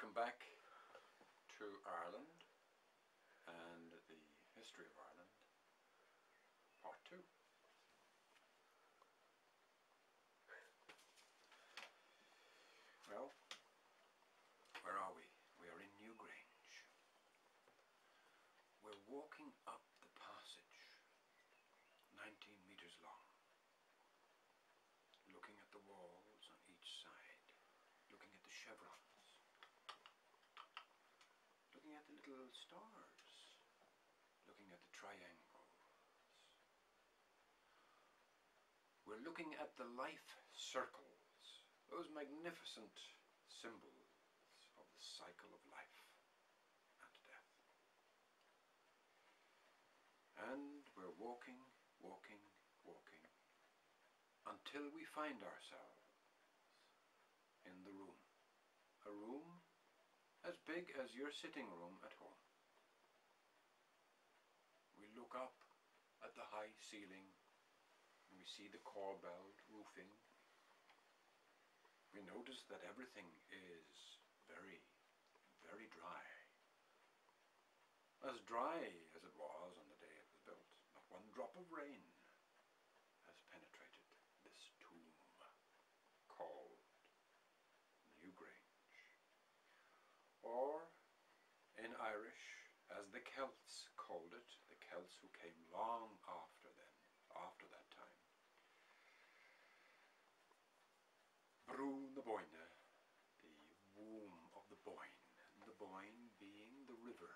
Welcome back to Ireland and the history of Ireland, part 2. Well, where are we? We are in Newgrange. We're walking up the passage, 19 metres long, looking at the walls on each side, looking at the chevrons, looking at the little stars, looking at the triangles. We're looking at the life circles, those magnificent symbols of the cycle of life and death. And we're walking, walking, walking, until we find ourselves in the room. A room as big as your sitting room at home. We look up at the high ceiling and we see the corbelled roofing. We notice that everything is very, very dry. As dry as it was on the day it was built. Not one drop of rain has penetrated this tomb called Newgrange. Or, in Irish, as the Celts called it, the Celts who came long after that time, Brú na Boine, the womb of the Boyne, and the Boyne being the river,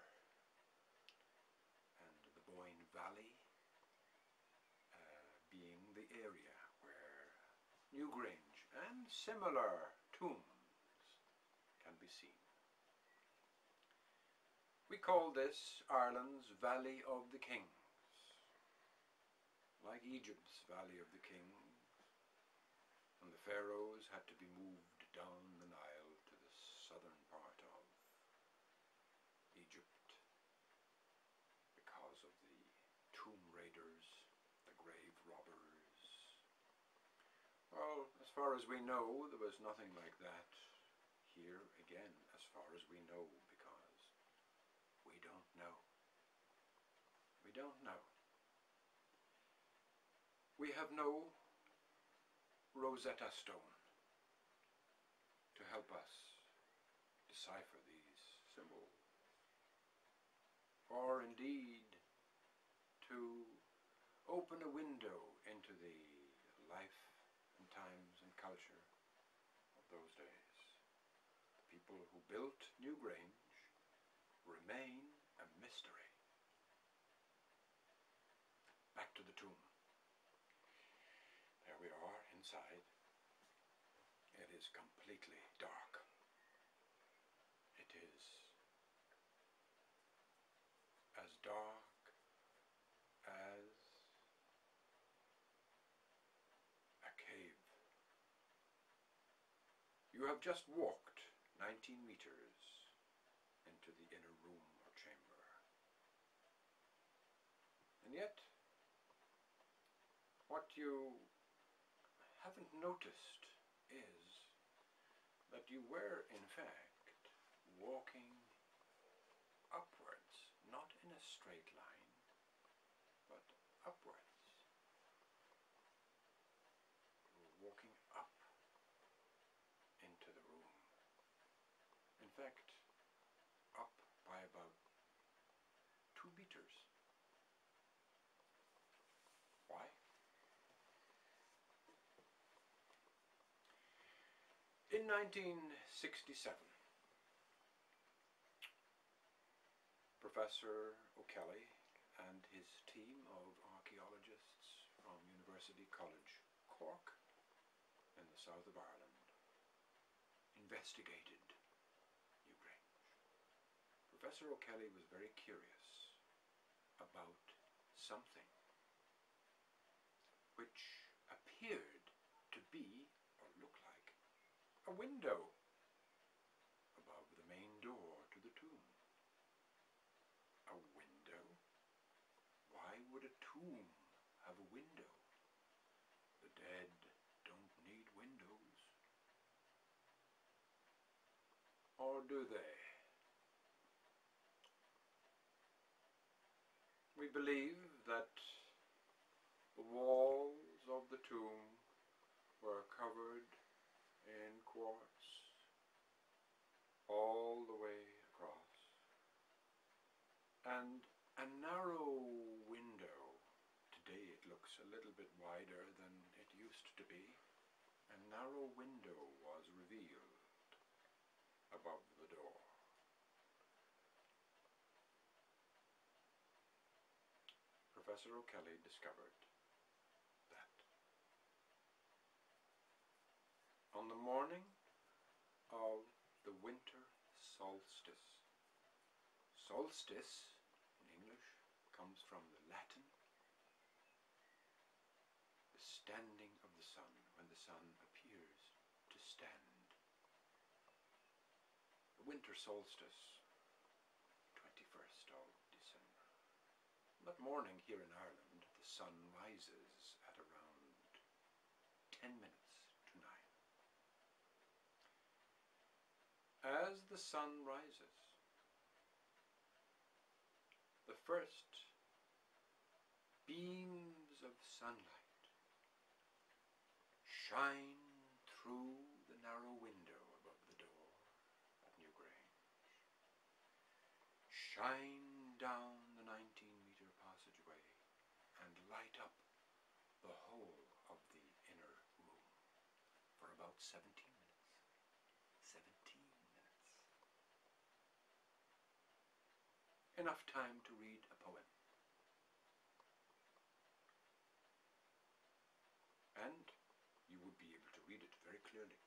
and the Boyne Valley being the area where Newgrange and similar tombs can be seen. We call this Ireland's Valley of the Kings, like Egypt's Valley of the Kings, and the pharaohs had to be moved down the Nile to the southern part of Egypt because of the tomb raiders, the grave robbers. Well, as far as we know, there was nothing like that here again, as far as we know, because we don't know. We don't know. We have no Rosetta Stone to help us decipher these symbols, or indeed to open a window into the life and times and culture of those days. The people who built Newgrange remain a mystery. Back to the tomb. There we are inside. It is completely dark. It is as dark as a cave. You have just walked 19 meters into the inner room or chamber. And yet, what you haven't noticed is that you were, in fact, walking upwards, not in a straight line, but upwards. You were walking up into the room. In fact, up by about 2 meters. Why? In 1967, Professor O'Kelly and his team of archaeologists from University College Cork in the south of Ireland investigated Newgrange. Professor O'Kelly was very curious about something which appeared to be, or look like, a window above the main door to the tomb. A window? Why would a tomb have a window? The dead don't need windows. Or or do they? We believe that the walls of the tomb were covered in quartz all the way across, and a narrow window, today it looks a little bit wider than it used to be, a narrow window was revealed above the door. Professor O'Kelly discovered that. On the morning of the winter solstice. Solstice, in English, comes from the Latin, the standing of the sun, when the sun appears to stand. The winter solstice, 21st of December. That morning here in Ireland, the sun rises at around 10 minutes to 9. As the sun rises, the first beams of sunlight shine through the narrow window above the door at Newgrange, shine down the 19-meter passageway, and light up the whole of the inner room for about 17 minutes. 17 minutes. Enough time to read a poem. And you would be able to read it very clearly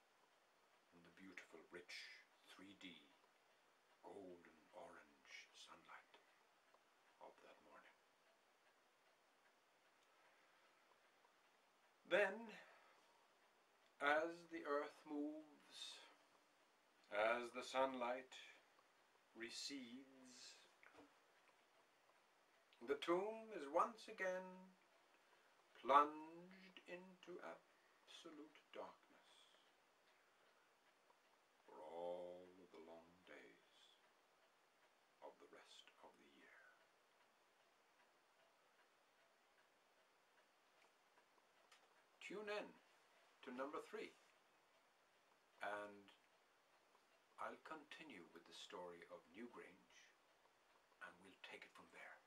in the beautiful, rich, 3D, golden orange sunlight of that morning. Then, as the earth moves, as the sunlight recedes, the tomb is once again plunged into absolute darkness for all of the long days of the rest of the year. Tune in to number 3, and I'll continue with the story of Newgrange, and we'll take it from there.